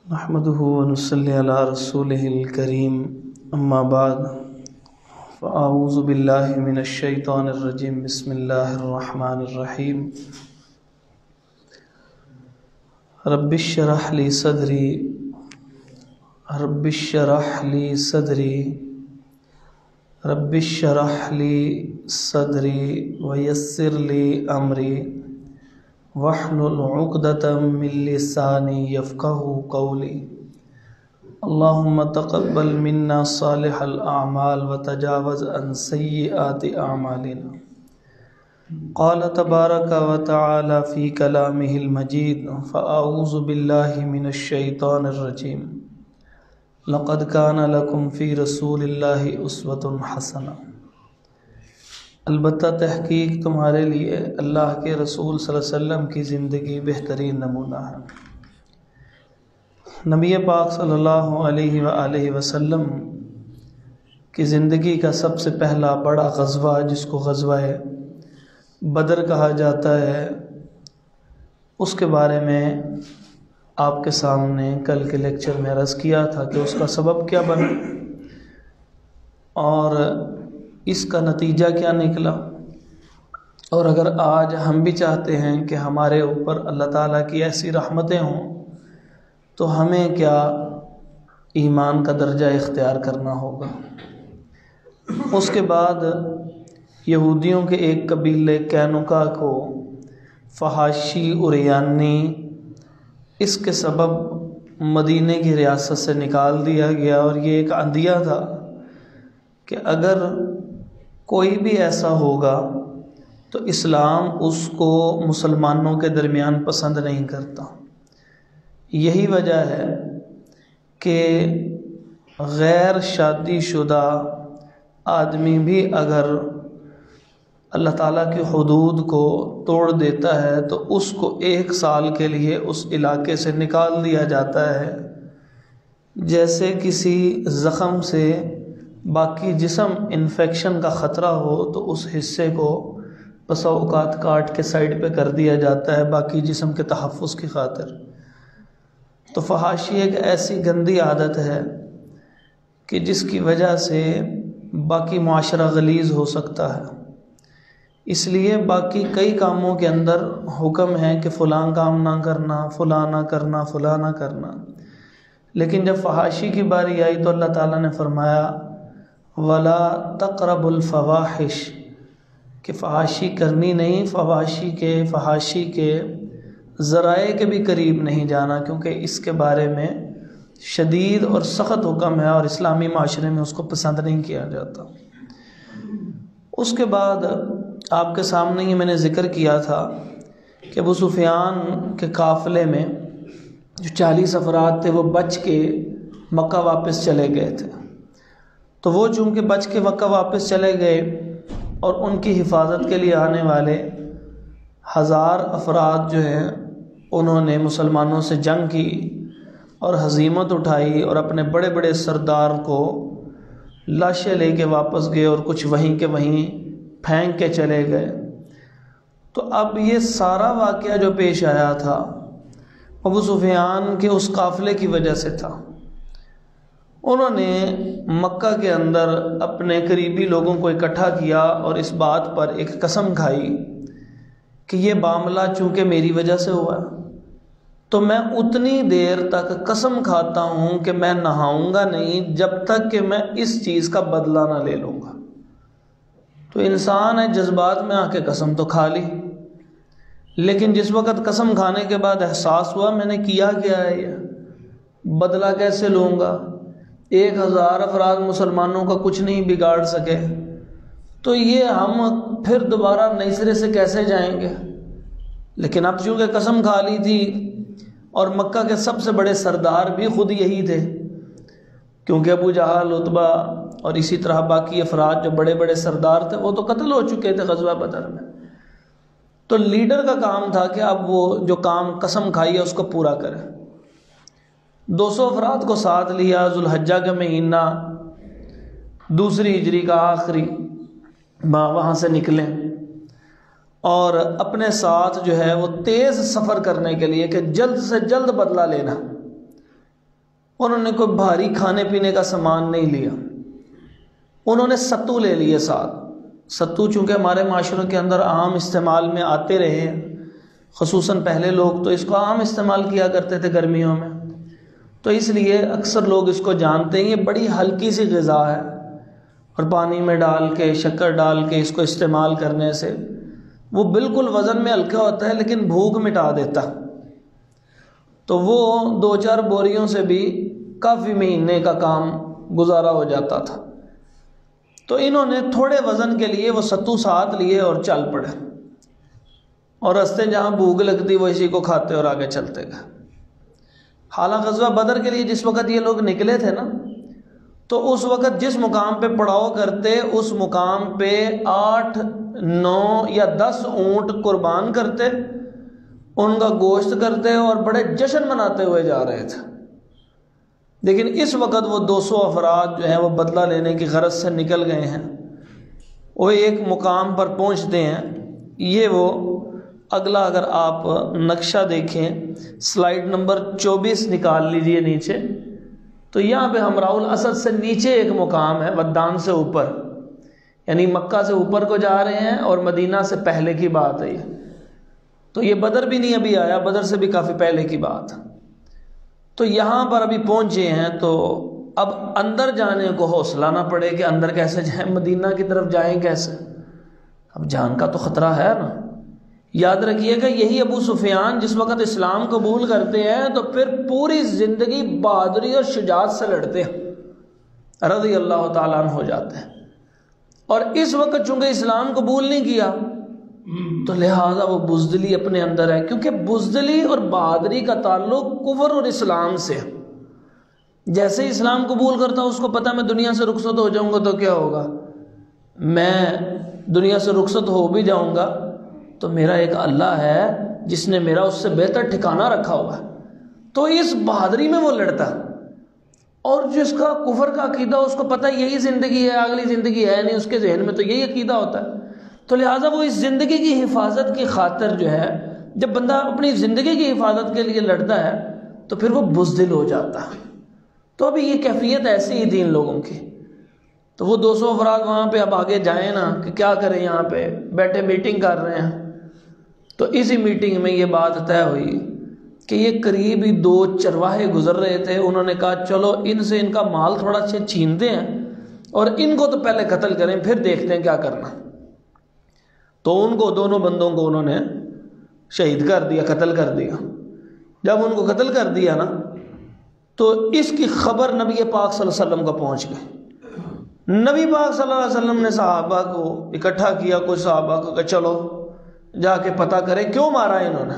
نحمده ونصلي على رسوله الكريم اما بعد فاعوذ بالله من الشيطان الرجيم بسم الله الرحمن الرحيم رب اشرح لي صدري رب اشرح لي صدري رب اشرح لي صدري ويسر لي امري واحلل عقدة من لساني يفقهوا قولي اللهم تقبل منا صالح الأعمال وتجاوز عن سيئات أعمالنا قال تبارك وتعالى في كلامه المجيد فأعوذ بالله من الشيطان الرجيم لقد كان لكم في رسول الله أسوة حسنة البتہ تحقیق تمہارے لیے اللہ کے رسول صلی اللہ علیہ وسلم کی زندگی بہترین نمونہ ہے۔ نبی پاک صلی اللہ علیہ وآلہ وسلم کی زندگی کا سب سے پہلا بڑا غزوہ جس کو غزوہ بدر کہا جاتا ہے، اس کے بارے میں آپ کے سامنے کل کے لیکچر میں عرض کیا تھا کہ اس کا سبب کیا بنا اور اس کا نتیجہ کیا نکلا، اور اگر آج ہم بھی چاہتے ہیں کہ ہمارے اوپر اللہ تعالیٰ کی ایسی رحمتیں ہوں تو ہمیں کیا ایمان کا درجہ اختیار کرنا ہوگا۔ اس کے بعد یہودیوں کے ایک قبیلے کینوکا کو فحاشی اریانی اس کے سبب مدینے کی ریاست سے نکال دیا گیا، اور یہ ایک عندیہ تھا کہ اگر کوئی بھی ایسا ہوگا تو اسلام اس کو مسلمانوں کے درمیان پسند نہیں کرتا۔ یہی وجہ ہے کہ غیر شادی شدہ آدمی بھی اگر اللہ تعالیٰ کی حدود کو توڑ دیتا ہے تو اس کو 1 سال کے لیے اس علاقے سے نکال دیا جاتا ہے، جیسے کسی زخم سے باقی جسم انفیکشن کا خطرہ ہو تو اس حصے کو بسا اوقات کاٹ کے سائڈ پہ کر دیا جاتا ہے باقی جسم کے تحفظ کی خاطر۔ تو فحاشی ایک ایسی گندی عادت ہے کہ جس کی وجہ سے باقی معاشرہ غلیظ ہو سکتا ہے، اس لیے باقی کئی کاموں کے اندر حکم ہے کہ فلاں کام نہ کرنا، فلاں نہ کرنا، فلاں نہ کرنا، لیکن جب فحاشی کی باری آئی تو اللہ تعالیٰ نے فرمایا وَلَا تَقْرَبُوا الْفَوَاحِشَ کہ فحاشی کرنی نہیں، فحاشی کے ذرائع کے بھی قریب نہیں جانا، کیونکہ اس کے بارے میں شدید اور سخت حکم ہے اور اسلامی معاشرے میں اس کو پسند نہیں کیا جاتا۔ اس کے بعد آپ کے سامنے ہی میں نے ذکر کیا تھا کہ ابو سفیان کے قافلے میں جو 40 افراد تھے وہ بچ کے مکہ واپس چلے گئے تھے، تو وہ چونکہ بچ کے مکہ واپس چلے گئے اور ان کی حفاظت کے لیے آنے والے 1000 افراد جو ہیں انہوں نے مسلمانوں سے جنگ کی اور ہزیمت اٹھائی اور اپنے بڑے بڑے سردار کو لاشیں لے کے واپس گئے اور کچھ وہیں کے وہیں پھینک کے چلے گئے۔ تو اب یہ سارا واقعہ جو پیش آیا تھا ابو سفیان کے اس قافلے کی وجہ سے تھا۔ انہوں نے مکہ کے اندر اپنے قریبی لوگوں کو اکٹھا کیا اور اس بات پر ایک قسم کھائی کہ یہ معاملہ چونکہ میری وجہ سے ہوا ہے تو میں اتنی دیر تک قسم کھاتا ہوں کہ میں نہاؤں گا نہیں جب تک کہ میں اس چیز کا بدلہ نہ لے لوں گا۔ تو انسان ہے جذبات میں آ کے قسم تو کھا لی، لیکن جس وقت قسم کھانے کے بعد احساس ہوا میں نے کیا کیا ہے، یہ بدلہ کیسے لوں گا، 1000 افراد مسلمانوں کا کچھ نہیں بگاڑ سکے، تو یہ ہم پھر دوبارہ نئے سرے سے کیسے جائیں گے۔ لیکن اب چونکہ قسم کھا لی تھی اور مکہ کے سب سے بڑے سردار بھی خود یہی تھے، کیونکہ ابو جہل، عتبہ اور اسی طرح باقی افراد جو بڑے بڑے سردار تھے وہ تو قتل ہو چکے تھے غزوہ بدر میں، تو لیڈر کا کام تھا کہ اب وہ جو کام قسم کھائی ہے اس کو پورا کرے۔ 200 افراد کو ساتھ لیا، ذوالحجہ کا مہینہ دوسری ہجری کا آخری ماہ وہاں سے نکلیں اور اپنے ساتھ جو ہے وہ تیز سفر کرنے کے لیے کہ جلد سے جلد بدلہ لینا. انہوں نے کوئی بھاری کھانے پینے کا سامان نہیں لیا، انہوں نے ستو لے لیے ساتھ. ستو چونکہ ہمارے معاشروں کے اندر عام استعمال میں آتے رہے ہیں، خصوصاً پہلے لوگ تو اس کو عام استعمال کیا کرتے تھے گرمیوں میں، تو اس لیے اکثر لوگ اس کو جانتے ہیں. یہ بڑی ہلکی سی غذا ہے اور پانی میں ڈال کے شکر ڈال کے اس کو استعمال کرنے سے وہ بالکل وزن میں ہلکا ہوتا ہے لیکن بھوک مٹا دیتا. تو وہ 2-4 بوریوں سے بھی کافی مہینے کا کام گزارا ہو جاتا تھا. تو انہوں نے تھوڑے وزن کے لیے وہ ستو ساتھ لیے اور چل پڑے، اور راستے جہاں بھوک لگتی وہ اسی کو کھاتے اور آگے چلتے گئے. حالانکہ غزوہ بدر کے لیے جس وقت یہ لوگ نکلے تھے نا، تو اس وقت جس مقام پہ پڑاؤ کرتے اس مقام پہ 8, 9 یا 10 اونٹ قربان کرتے، ان کا گوشت کرتے اور بڑے جشن مناتے ہوئے جا رہے تھے. لیکن اس وقت وہ 200 افراد جو ہیں وہ بدلہ لینے کی غرض سے نکل گئے ہیں. وہ ایک مقام پر پہنچتے ہیں. یہ وہ اگلا اگر آپ نقشہ دیکھیں، سلائیڈ نمبر 24 نکال لیجئے نیچے، تو یہاں پہ ہمراء الاسد سے نیچے ایک مقام ہے، ودان سے اوپر، یعنی مکہ سے اوپر کو جا رہے ہیں اور مدینہ سے پہلے کی بات ہے یہ. تو یہ بدر بھی نہیں ابھی آیا، بدر سے بھی کافی پہلے کی بات. تو یہاں پر ابھی پہنچے ہیں، تو اب اندر جانے کو حوصلہ نہ پڑے کہ اندر کیسے جائیں، مدینہ کی طرف جائیں کیسے، اب جان کا تو خطرہ ہے نا. یاد رکھیے گا یہی ابو سفیان جس وقت اسلام قبول کرتے ہیں تو پھر پوری زندگی بہادری اور شجاعت سے لڑتے ہیں، رضی اللہ تعالیٰ عنہ ہو جاتے ہیں. اور اس وقت چونکہ اسلام قبول نہیں کیا تو لہٰذا وہ بزدلی اپنے اندر ہے، کیونکہ بزدلی اور بہادری کا تعلق کفر اور اسلام سے. جیسے ہی اسلام قبول کرتا اس کو پتہ میں دنیا سے رخصت ہو جاؤں گا تو کیا ہوگا، میں دنیا سے رخصت ہو بھی جاؤں گا تو میرا ایک اللہ ہے جس نے میرا اس سے بہتر ٹھکانہ رکھا ہوا ہے. تو اس بہادری میں وہ لڑتا. اور جس کا کفر کا عقیدہ اس کو پتہ یہی زندگی ہے، اگلی زندگی ہے نہیں، اس کے ذہن میں تو یہی عقیدہ ہوتا ہے. تو لہٰذا وہ اس زندگی کی حفاظت کی خاطر جو ہے، جب بندہ اپنی زندگی کی حفاظت کے لیے لڑتا ہے تو پھر وہ بزدل ہو جاتا ہے. تو ابھی یہ کیفیت ایسی ہی تھی ان لوگوں کی. تو وہ 200 افراد وہاں پہ اب آگے جائیں نا کہ کیا کریں، یہاں پہ بیٹھے میٹنگ کر رہے ہیں. تو اسی میٹنگ میں یہ بات طے ہوئی کہ یہ قریب ہی 2 چرواہے گزر رہے تھے. انہوں نے کہا چلو ان سے ان کا مال تھوڑا اچھا چھینتے ہیں اور ان کو تو پہلے قتل کریں پھر دیکھتے ہیں کیا کرنا. تو ان کو دونوں بندوں کو انہوں نے شہید کر دیا، قتل کر دیا. جب ان کو قتل کر دیا نا تو اس کی خبر نبی پاک صلی اللہ علیہ وسلم کو پہنچ گئی. نبی پاک صلی اللہ علیہ وسلم نے صحابہ کو اکٹھا کیا، کچھ صحابہ کو کہ چلو جا کے پتہ کریں کیوں مارا انہوں نے.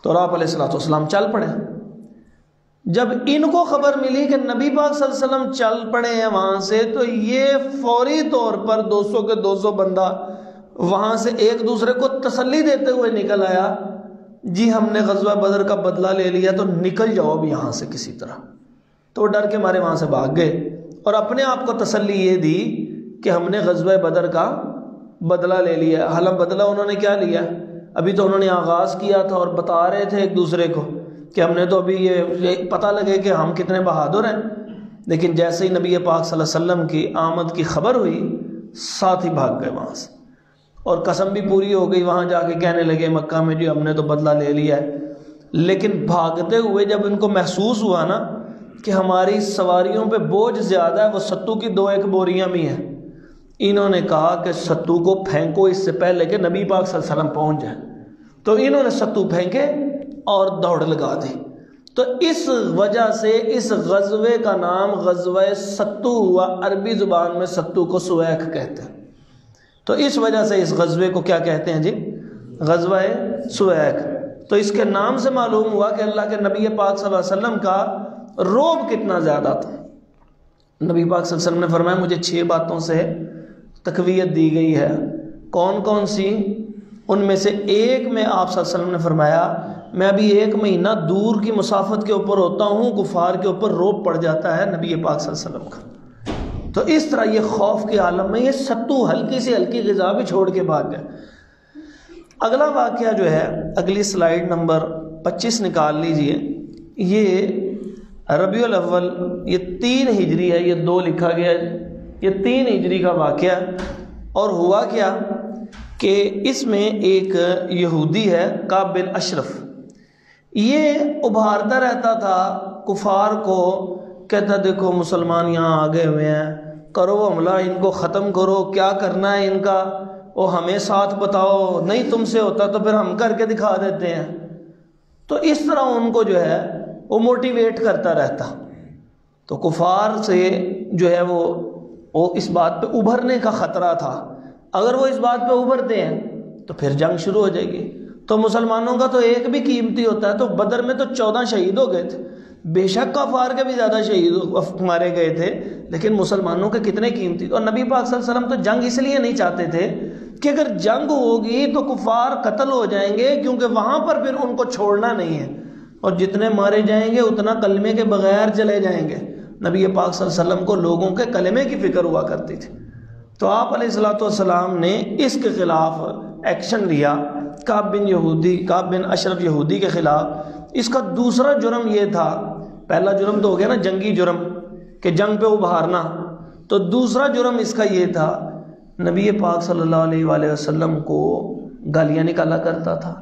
تو آپ علیہ السلام چل پڑے. جب ان کو خبر ملی کہ نبی پاک صلی اللہ علیہ وسلم چل پڑے ہیں وہاں سے، تو یہ فوری طور پر 200 کے 200 بندہ وہاں سے ایک دوسرے کو تسلی دیتے ہوئے نکل آیا، جی ہم نے غزوہ بدر کا بدلہ لے لیا تو نکل جاؤ اب یہاں سے کسی طرح. تو ڈر کے مارے وہاں سے بھاگ گئے اور اپنے آپ کو تسلی یہ دی کہ ہم نے غزوہ بدر کا بدلہ لے لیا. حالانکہ بدلہ انہوں نے کیا لیا، ابھی تو انہوں نے آغاز کیا تھا اور بتا رہے تھے ایک دوسرے کو کہ ہم نے تو ابھی یہ پتہ لگے کہ ہم کتنے بہادر ہیں. لیکن جیسے ہی نبی پاک صلی اللہ علیہ وسلم کی آمد کی خبر ہوئی، ساتھ ہی بھاگ گئے وہاں سے، اور قسم بھی پوری ہو گئی. وہاں جا کے کہنے لگے مکہ میں جی ہم نے تو بدلہ لے لیا ہے. لیکن بھاگتے ہوئے جب ان کو محسوس ہوا نا کہ ہماری سواریوں پہ بوجھ زیادہ ہے، وہ ستو کی 2-1 بوریاں بھی ہیں، انہوں نے کہا کہ ستو کو پھینکو اس سے پہلے کہ نبی پاک صلی اللہ علیہ وسلم پہنچ جائے. تو انہوں نے ستو پھینکے اور دوڑ لگا دی. تو اس وجہ سے اس غزوے کا نام غزوہ ستو ہوا. عربی زبان میں ستو کو سویک کہتے ہیں. تو اس وجہ سے اس غزوے کو کیا کہتے ہیں جی، غزوہ سویک. تو اس کے نام سے معلوم ہوا کہ اللہ کے نبی پاک صلی اللہ علیہ وسلم کا روب کتنا زیادہ تھا. نبی پاک صلی اللہ علیہ وسلم نے فرمایا مجھے 6 باتوں سے تقویت دی گئی ہے. کون کون سی؟ ان میں سے ایک میں آپ صلی اللہ علیہ وسلم نے فرمایا میں ابھی 1 مہینہ دور کی مسافت کے اوپر ہوتا ہوں، کفار کے اوپر روب پڑ جاتا ہے نبی پاک صلی اللہ علیہ وسلم کا. تو اس طرح یہ خوف کے عالم میں یہ ستو ہلکی سے ہلکی غذا بھی چھوڑ کے بھاگ گئے۔ اگلا واقعہ جو ہے، اگلی سلائیڈ نمبر 25 نکال لیجئے، یہ ربیع الاول، یہ 3 ہجری ہے، یہ 2 لکھا گیا ہے، یہ 3 ہجری کا واقعہ۔ اور ہوا کیا کہ اس میں ایک یہودی ہے کعب بن اشرف، یہ ابھارتا رہتا تھا کفار کو، کہتا دیکھو مسلمان یہاں آگے ہوئے ہیں، کرو حملہ، ان کو ختم کرو، کیا کرنا ہے ان کا، وہ ہمیں ساتھ بتاؤ، نہیں تم سے ہوتا تو پھر ہم کر کے دکھا دیتے ہیں۔ تو اس طرح ان کو جو ہے وہ موٹیویٹ کرتا رہتا۔ تو کفار سے جو ہے وہ اس بات پہ ابھرنے کا خطرہ تھا، اگر وہ اس بات پہ ابھرتے ہیں تو پھر جنگ شروع ہو جائے گی۔ تو مسلمانوں کا تو ایک بھی قیمتی ہوتا ہے، تو بدر میں تو 14 شہید ہو گئے تھے، بے شک کفار کے بھی زیادہ شہید مارے گئے تھے، لیکن مسلمانوں کے کتنے قیمتی۔ اور نبی پاک صلی اللہ علیہ وسلم تو جنگ اس لیے نہیں چاہتے تھے کہ اگر جنگ ہوگی تو کفار قتل ہو جائیں گے، کیونکہ وہاں پر پھر ان کو چھوڑنا نہیں ہے، اور جتنے مارے جائیں گے اتنا کلمے کے بغیر چلے جائیں گے۔ نبی پاک صلی اللہ علیہ وسلم کو لوگوں کے کلمے کی فکر ہوا کرتی تھی۔ تو آپ علیہ الصلوۃ والسلام نے اس کے خلاف ایکشن لیا، کعب بن اشرف یہودی کے خلاف۔ اس کا دوسرا جرم یہ تھا، پہلا جرم تو ہو گیا نا جنگی جرم کہ جنگ پہ ابھارنا، تو دوسرا جرم اس کا یہ تھا، نبی پاک صلی اللہ علیہ وآلہ وسلم کو گالیاں نکالا کرتا تھا۔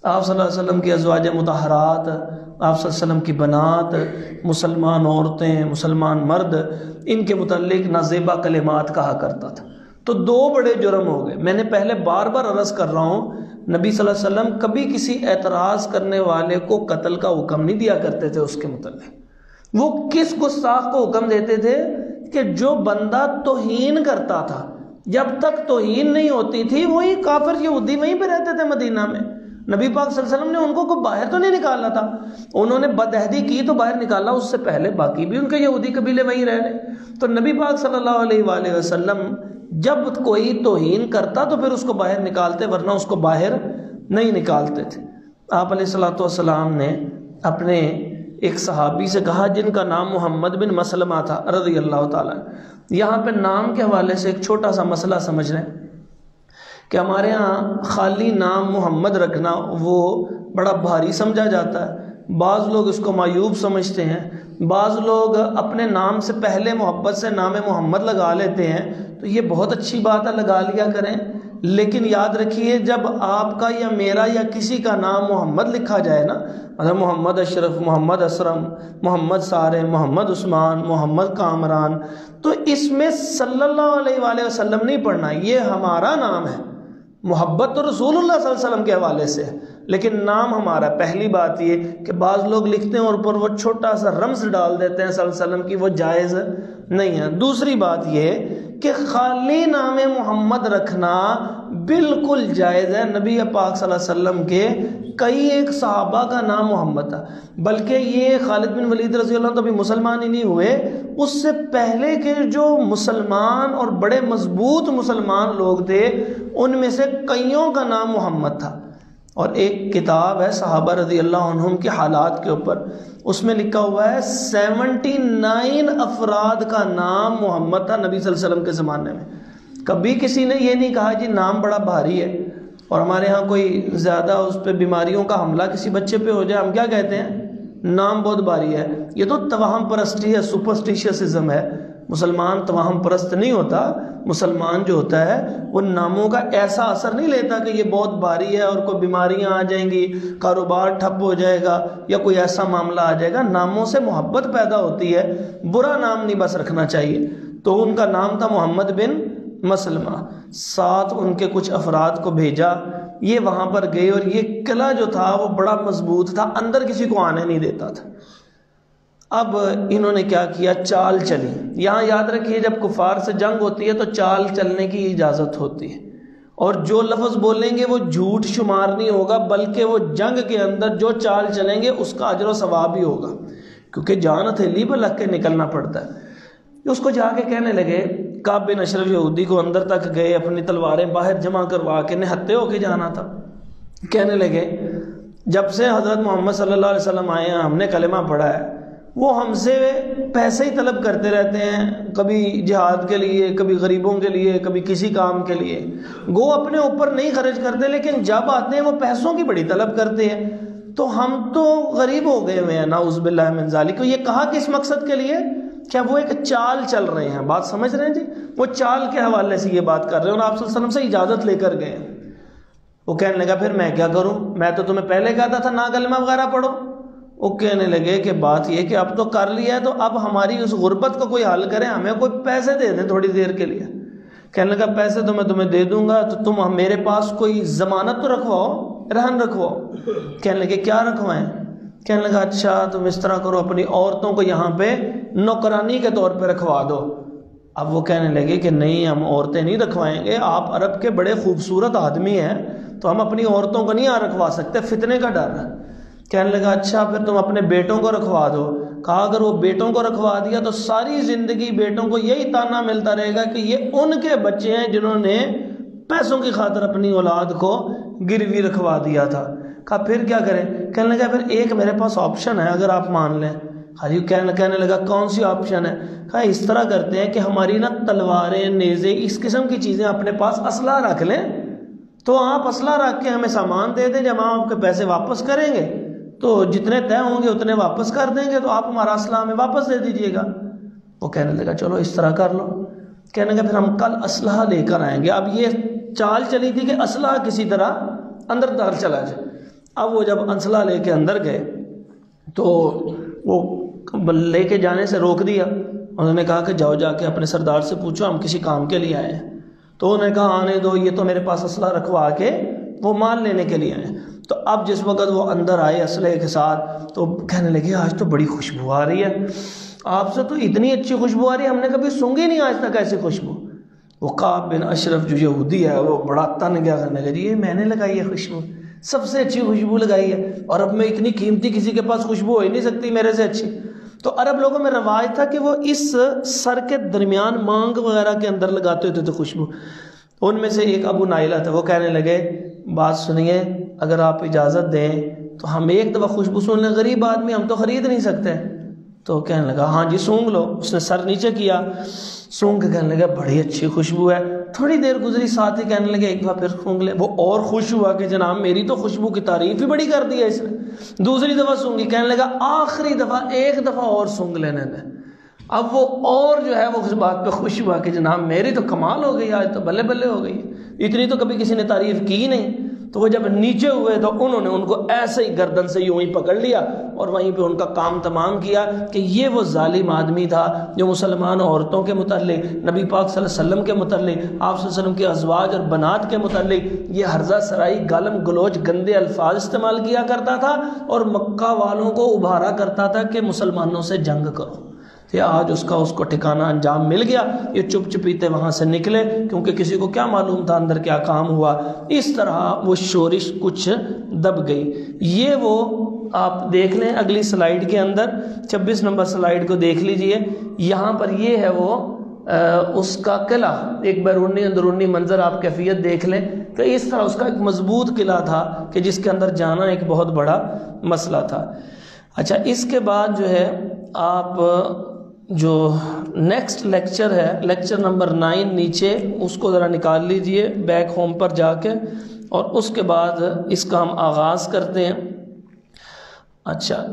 آپ صلی اللہ علیہ وسلم کی ازواج مطہرات، آپ صلی اللہ علیہ وسلم کی بنات، مسلمان عورتیں، مسلمان مرد، ان کے متعلق نازیبا کلمات کہا کرتا تھا۔ تو 2 بڑے جرم ہو گئے۔ میں نے پہلے بار بار عرض کر رہا ہوں، نبی صلی اللہ علیہ وسلم کبھی کسی اعتراض کرنے والے کو قتل کا حکم نہیں دیا کرتے تھے۔ اس کے متعلق وہ کس گستاخ کو حکم دیتے تھے کہ جو بندہ توہین کرتا تھا، جب تک توہین نہیں ہوتی تھی وہی کافر یہودی وہیں پہ رہتے تھے مدینہ میں، نبی پاک صلی اللہ علیہ وسلم نے ان کو باہر تو نہیں نکالا تھا، انہوں نے بدعہدی کی تو باہر نکالا، اس سے پہلے باقی بھی ان کے یہودی قبیلے وہیں رہ رہے۔ تو نبی پاک صلی اللہ علیہ وآلہ وسلم جب کوئی توہین کرتا تو پھر اس کو باہر نکالتے، ورنہ اس کو باہر نہیں نکالتے تھے۔ آپ علیہ الصلوۃ والسلام نے اپنے ایک صحابی سے کہا جن کا نام محمد بن مسلمہ تھا رضی اللہ تعالیٰ۔ یہاں پہ نام کے حوالے سے ایک چھوٹا سا مسئلہ سمجھ لیں کہ ہمارے ہاں خالی نام محمد رکھنا وہ بڑا بھاری سمجھا جاتا ہے، بعض لوگ اس کو معیوب سمجھتے ہیں، بعض لوگ اپنے نام سے پہلے محبت سے نام محمد لگا لیتے ہیں، تو یہ بہت اچھی بات ہے، لگا لیا کریں، لیکن یاد رکھیے جب آپ کا یا میرا یا کسی کا نام محمد لکھا جائے نا، مطلب محمد اشرف، محمد اسرم، محمد سارے، محمد عثمان، محمد کامران، تو اس میں صلی اللہ علیہ وآلہ وسلم نہیں پڑھنا، یہ ہمارا نام ہے، محبت تو رسول اللہ صلی اللہ علیہ وسلم کے حوالے سے ہے، لیکن نام ہمارا۔ پہلی بات یہ کہ بعض لوگ لکھتے ہیں اور اوپر وہ چھوٹا سا رمز ڈال دیتے ہیں صلی اللہ علیہ وسلم کی، وہ جائز نہیں ہے۔ دوسری بات یہ کہ خالی نام محمد رکھنا بالکل جائز ہے، نبی پاک صلی اللہ علیہ وسلم کے کئی ایک صحابہ کا نام محمد تھا، بلکہ یہ خالد بن ولید رضی اللہ عنہ تو ابھی مسلمان ہی نہیں ہوئے، اس سے پہلے کے جو مسلمان اور بڑے مضبوط مسلمان لوگ تھے ان میں سے کئیوں کا نام محمد تھا۔ اور ایک کتاب ہے صحابہ رضی اللہ عنہم کے حالات کے اوپر، اس میں لکھا ہوا ہے 79 افراد کا نام محمد تھا نبی صلی اللہ علیہ وسلم کے زمانے میں۔ کبھی کسی نے یہ نہیں کہا جی نام بڑا بھاری ہے، اور ہمارے ہاں کوئی زیادہ اس پہ بیماریوں کا حملہ کسی بچے پہ ہو جائے، ہم کیا کہتے ہیں؟ نام بہت بھاری ہے۔ یہ تو توہم پرستی ہے، سپرسٹیشسزم ہے۔ مسلمان توہم پرست نہیں ہوتا، مسلمان جو ہوتا ہے وہ ناموں کا ایسا اثر نہیں لیتا کہ یہ بہت بھاری ہے اور کوئی بیماریاں آ جائیں گی، کاروبار ٹھپ ہو جائے گا یا کوئی ایسا معاملہ آ جائے گا۔ ناموں سے محبت پیدا ہوتی ہے، برا نام نہیں بس رکھنا چاہیے۔ تو ان کا نام تھا محمد بن مسلمہ، ساتھ ان کے کچھ افراد کو بھیجا، یہ وہاں پر گئے، اور یہ قلعہ جو تھا وہ بڑا مضبوط تھا، اندر کسی کو آنے نہیں دیتا تھا۔ اب انہوں نے کیا کیا؟ چال چلی۔ یہاں یاد رکھیے جب کفار سے جنگ ہوتی ہے تو چال چلنے کی اجازت ہوتی ہے، اور جو لفظ بولیں گے وہ جھوٹ شمار نہیں ہوگا، بلکہ وہ جنگ کے اندر جو چال چلیں گے اس کا اجر و ثواب بھی ہوگا، کیونکہ جان ہتھیلی پہ لگ کے نکلنا پڑتا ہے۔ اس کو جا کے کہنے لگے، کعب بن اشرف یہودی کو اندر تک گئے، اپنی تلواریں باہر جمع کروا کے نہتے ہو کے جانا تھا، کہنے لگے جب سے حضرت محمد صلی اللہ علیہ وسلم آئے ہیں ہم نے کلمہ پڑھا ہے، وہ ہم سے پیسے ہی طلب کرتے رہتے ہیں، کبھی جہاد کے لیے، کبھی غریبوں کے لیے، کبھی کسی کام کے لیے، گو اپنے اوپر نہیں خرچ کرتے، لیکن جب آتے ہیں وہ پیسوں کی بڑی طلب کرتے ہیں۔ تو ہم تو غریب ہو گئے ہوئے ہیں نعوذ باللہ من ذالک۔ یہ کہا کس مقصد کے لیے؟ کیا وہ ایک چال چل رہے ہیں، بات سمجھ رہے ہیں جی؟ وہ چال کے حوالے سے یہ بات کر رہے ہیں، اور آپ صلی اللہ علیہ وسلم سے اجازت لے کر گئے۔ وہ کہنے لگا پھر میں کیا کروں، میں تو تمہیں پہلے کہتا تھا نہ کلمہ وغیرہ پڑھو۔ وہ کہنے لگے کہ بات یہ کہ اب تو کر لیا ہے، تو اب ہماری اس غربت کو کوئی حل کرے، ہمیں کوئی پیسے دے دیں تھوڑی دیر کے لیے۔ کہنے لگا پیسے تو میں تمہیں دے دوں گا، تو تم میرے پاس کوئی ضمانت تو رکھواؤ، رہن رکھواؤ۔ کہنے لگے کیا رکھوائیں؟ کہنے لگا اچھا تم اس طرح کرو، اپنی عورتوں کو یہاں پہ نوکرانی کے طور پہ رکھوا دو۔ اب وہ کہنے لگے کہ نہیں، ہم عورتیں نہیں رکھوائیں گے، آپ عرب کے بڑے خوبصورت آدمی ہیں، تو ہم اپنی عورتوں کو نہیں یہاں رکھوا سکتے، فتنے کا ڈر ہے۔ کہنے لگا اچھا پھر تم اپنے بیٹوں کو رکھوا دو۔ کہا اگر وہ بیٹوں کو رکھوا دیا تو ساری زندگی بیٹوں کو یہی تانا ملتا رہے گا کہ یہ ان کے بچے ہیں جنہوں نے پیسوں کی خاطر اپنی اولاد کو گروی رکھوا دیا تھا۔ کہا پھر کیا کریں؟ کہنے لگا پھر ایک میرے پاس آپشن ہے، اگر آپ مان لیں۔ حاجی کہنے لگا کون سی آپشن ہے؟ کہا اس طرح کرتے ہیں کہ ہماری نا تلواریں، نیزے، اس قسم کی چیزیں اپنے پاس اسلحہ رکھ لیں، تو آپ اسلحہ رکھ کے ہمیں سامان دے دیں، جب ہم آپ کے پیسے واپس کریں گے تو جتنے طے ہوں گے اتنے واپس کر دیں گے، تو آپ ہمارا اسلحہ ہمیں واپس دے دیجیے گا۔ وہ کہنے لگا چلو اس طرح کر لو۔ کہنے لگا پھر ہم کل اسلحہ لے کر آئیں گے۔ اب یہ چال چلی تھی کہ اسلحہ کسی طرح اندر دار چلا جائے۔ اب وہ جب اسلحہ لے کے اندر گئے تو وہ لے کے جانے سے روک دیا۔ انہوں نے کہا کہ جاؤ جا کے اپنے سردار سے پوچھو ہم کسی کام کے لیے آئے ہیں۔ تو انہوں نے کہا آنے دو، یہ تو میرے پاس اسلحہ رکھوا کے وہ مال لینے کے لیے آئے۔ تو اب جس وقت وہ اندر آئے اسلحے کے ساتھ تو کہنے لگے آج تو بڑی خوشبو آ رہی ہے، آپ سے تو اتنی اچھی خوشبو آ رہی ہے، ہم نے کبھی سونگی نہیں آج تک ایسی خوشبو۔ وہ کعب بن اشرف جو یہودی ہے وہ بڑا تن گیا، کرنے لگا جی یہ میں نے لگائی ہے خوشبو، سب سے اچھی خوشبو لگائی ہے، اور اب میں اتنی قیمتی کسی کے پاس خوشبو ہو ہی نہیں سکتی میرے سے اچھی۔ تو عرب لوگوں میں رواج تھا کہ وہ اس سر کے درمیان مانگ وغیرہ کے اندر لگاتے ہوتے تھے خوشبو۔ ان میں سے ایک ابو نائلہ تھا، وہ کہنے لگے بات سنیے، اگر آپ اجازت دیں تو ہم ایک دفعہ خوشبو سن لیں، غریب آدمی ہم تو خرید نہیں سکتے۔ تو کہنے لگا ہاں جی سونگ لو۔ اس نے سر نیچے کیا، سونگ کے کہنے لگا بڑی اچھی خوشبو ہے۔ تھوڑی دیر گزری، ساتھ ہی کہنے لگے ایک دفعہ پھر سونگ لے۔ وہ اور خوش ہوا کہ جناب میری تو خوشبو کی تعریف ہی بڑی کر دی ہے اس نے۔ دوسری دفعہ سونگی، کہنے لگا آخری دفعہ ایک دفعہ اور سونگ لینے دیں۔ اب وہ اور جو ہے وہ اس بات پہ خوش ہوا کہ جناب میری تو کمال ہو گئی، آج تو بلے بلے ہو گئی، اتنی تو کبھی کسی نے تعریف کی نہیں۔ تو وہ جب نیچے ہوئے تو انہوں نے ان کو ایسے ہی گردن سے یوں ہی پکڑ لیا اور وہیں پہ ان کا کام تمام کیا کہ یہ وہ ظالم آدمی تھا جو مسلمان عورتوں کے متعلق، نبی پاک صلی اللہ علیہ وسلم کے متعلق، آپ صلی اللہ علیہ وسلم کے ازواج اور بنات کے متعلق یہ ہرزہ سرائی، گالم گلوچ، گندے الفاظ استعمال کیا کرتا تھا اور مکہ والوں کو ابھارا کرتا تھا کہ مسلمانوں سے جنگ کرو۔ کہ آج اس کو ٹھکانہ انجام مل گیا، یہ چپ چپیتے وہاں سے نکلے، کیونکہ کسی کو کیا معلوم تھا اندر کیا کام ہوا۔ اس طرح وہ شورش کچھ دب گئی۔ یہ وہ آپ دیکھ لیں اگلی سلائیڈ کے اندر، 26 نمبر سلائیڈ کو دیکھ لیجئے، یہاں پر یہ ہے وہ اس کا قلعہ، ایک بیرونی اندرونی منظر آپ کیفیت دیکھ لیں تو اس طرح اس کا ایک مضبوط قلعہ تھا کہ جس کے اندر جانا ایک بہت بڑا مسئلہ تھا۔ اچھا اس کے بعد جو ہے آپ جو نیکسٹ لیکچر ہے، لیکچر نمبر 9 نیچے اس کو ذرا نکال لیجئے بیک ہوم پر جا کے، اور اس کے بعد اس کا ہم آغاز کرتے ہیں۔ اچھا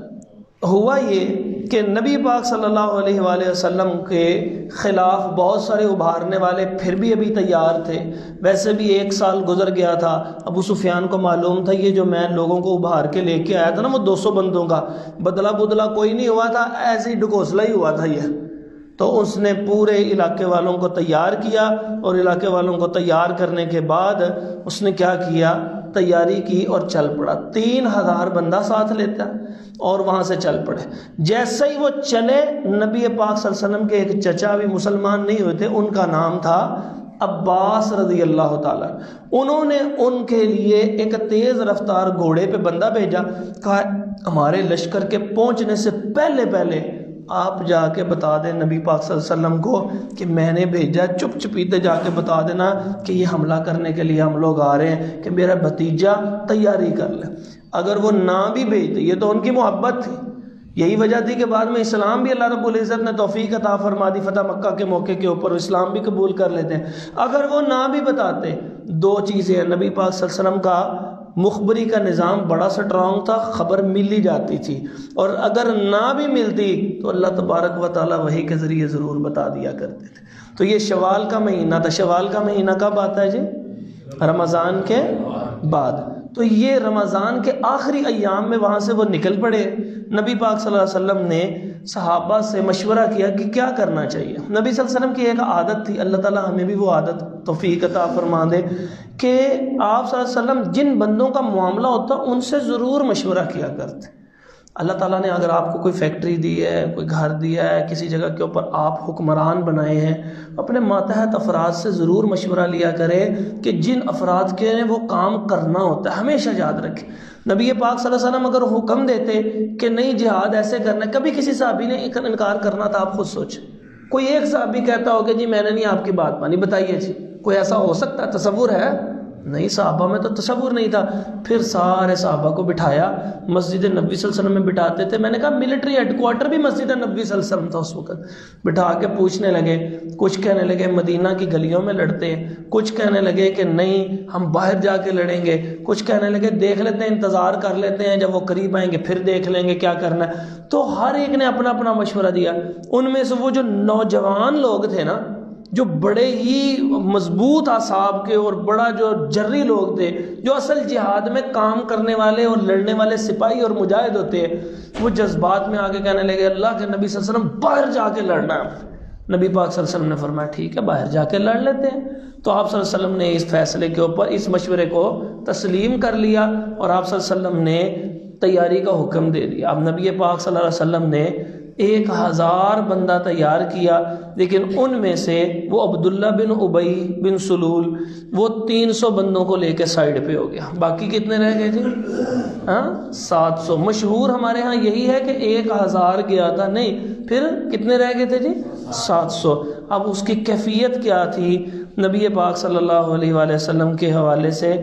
ہوا یہ کہ نبی پاک صلی اللہ علیہ وآلہ وسلم کے خلاف بہت سارے ابھارنے والے پھر بھی ابھی تیار تھے۔ ویسے بھی 1 سال گزر گیا تھا، ابو سفیان کو معلوم تھا یہ جو میں لوگوں کو ابھار کے لے کے آیا تھا نا وہ 200 بندوں کا بدلہ بدلہ کوئی نہیں ہوا تھا، ایسے ہی ڈکوسلا ہی ہوا تھا یہ۔ تو اس نے پورے علاقے والوں کو تیار کیا، اور علاقے والوں کو تیار کرنے کے بعد اس نے کیا کیا، تیاری کی اور چل پڑا۔ 3000 بندہ ساتھ لیتا اور وہاں سے چل پڑے۔ جیسے ہی وہ چلے، نبی پاک صلی اللہ علیہ وسلم کے ایک چچا بھی مسلمان نہیں ہوئے تھے، ان کا نام تھا عباس رضی اللہ تعالیٰ۔ انہوں نے ان کے لیے ایک تیز رفتار گھوڑے پہ بندہ بھیجا، کہا ہمارے لشکر کے پہنچنے سے پہلے پہلے آپ جا کے بتا دیں نبی پاک صلی اللہ علیہ وسلم کو کہ میں نے بھیجا، چپ چپیتے جا کے بتا دینا کہ یہ حملہ کرنے کے لیے ہم لوگ آ رہے ہیں، کہ میرا بھتیجا تیاری کر لے۔ اگر وہ نہ بھی بھیجتے، یہ تو ان کی محبت تھی یہی وجہ تھی کہ بعد میں اسلام بھی اللہ رب العزت نے توفیق عطا فرما دی فتح مکہ کے موقع کے اوپر، اسلام بھی قبول کر لیتے ہیں۔ اگر وہ نہ بھی بتاتے، دو چیزیں ہیں، نبی پاک صلی اللہ علیہ وسلم کا مخبری کا نظام بڑا سٹرانگ تھا، خبر مل ہی جاتی تھی، اور اگر نہ بھی ملتی تو اللہ تبارک و تعالیٰ وحی کے ذریعے ضرور بتا دیا کرتے تھے۔ تو یہ شوال کا مہینہ تھا۔ شوال کا مہینہ کب آتا ہے جی؟ رمضان کے بعد۔ تو یہ رمضان کے آخری ایام میں وہاں سے وہ نکل پڑے۔ نبی پاک صلی اللہ علیہ وسلم نے صحابہ سے مشورہ کیا کہ کیا کرنا چاہیے۔ نبی صلی اللہ علیہ وسلم کی ایک عادت تھی، اللہ تعالیٰ ہمیں بھی وہ عادت توفیق عطا فرما دے، کہ آپ صلی اللہ علیہ وسلم جن بندوں کا معاملہ ہوتا ان سے ضرور مشورہ کیا کرتے۔ اللہ تعالیٰ نے اگر آپ کو کوئی فیکٹری دی ہے، کوئی گھر دیا ہے، کسی جگہ کے اوپر آپ حکمران بنائے ہیں، اپنے ماتحت افراد سے ضرور مشورہ لیا کرے کہ جن افراد کے وہ کام کرنا ہوتا ہے ہمیشہ یاد رکھیں۔ نبی پاک صلی اللہ علیہ وسلم اگر حکم دیتے کہ نہیں جہاد ایسے کرنا ہے، کبھی کسی صحابی نے انکار کرنا تھا؟ آپ خود سوچیں، کوئی ایک صحابی کہتا ہو کہ جی میں نے نہیں آپ کی بات مانی، بتائیے جی کوئی ایسا ہو سکتا ہے؟ تصور ہے؟ نہیں، صحابہ میں تو تصور نہیں تھا۔ پھر سارے صحابہ کو بٹھایا، مسجد نبوی صلی اللہ علیہ وسلم میں بٹھاتے تھے۔ میں نے کہا ملٹری ہیڈ کوارٹر بھی مسجد نبوی صلی اللہ علیہ وسلم تھا اس وقت۔ بٹھا کے پوچھنے لگے، کچھ کہنے لگے مدینہ کی گلیوں میں لڑتے ہیں، کچھ کہنے لگے کہ نہیں ہم باہر جا کے لڑیں گے، کچھ کہنے لگے دیکھ لیتے ہیں، انتظار کر لیتے ہیں، جب وہ قریب آئیں گے پھر دیکھ لیں گے کیا کرنا ہے۔ تو ہر ایک نے اپنا اپنا مشورہ دیا۔ ان میں سے وہ جو نوجوان لوگ تھے نا، جو بڑے ہی مضبوط اعصاب کے اور بڑا جو جری لوگ تھے، جو اصل جہاد میں کام کرنے والے اور لڑنے والے سپاہی اور مجاہد ہوتے ہیں، وہ جذبات میں آگے کہنے لگے اللہ کے نبی صلی اللہ علیہ وسلم باہر جا کے لڑنا ہے۔ نبی پاک صلی اللہ علیہ وسلم نے فرمایا ٹھیک ہے باہر جا کے لڑ لیتے ہیں۔ تو آپ صلی اللہ علیہ وسلم نے اس فیصلے کے اوپر اس مشورے کو تسلیم کر لیا، اور آپ صلی اللہ علیہ وسلم نے تیاری کا حکم دے دیا۔ اب نبی پاک صلی اللہ علیہ وسلم نے 1000 بندہ تیار کیا، لیکن ان میں سے وہ عبداللہ بن ابی بن سلول وہ 300 بندوں کو لے کے سائیڈ پہ ہو گیا۔ باقی کتنے رہ گئے جی؟ 700۔ مشہور ہمارے ہاں یہی ہے کہ 1000 گیا تھا، نہیں، پھر کتنے رہ گئے تھے جی؟ 700۔ اب اس کی کیفیت کیا تھی؟ نبی پاک صلی اللہ علیہ وآلہ وسلم کے حوالے سے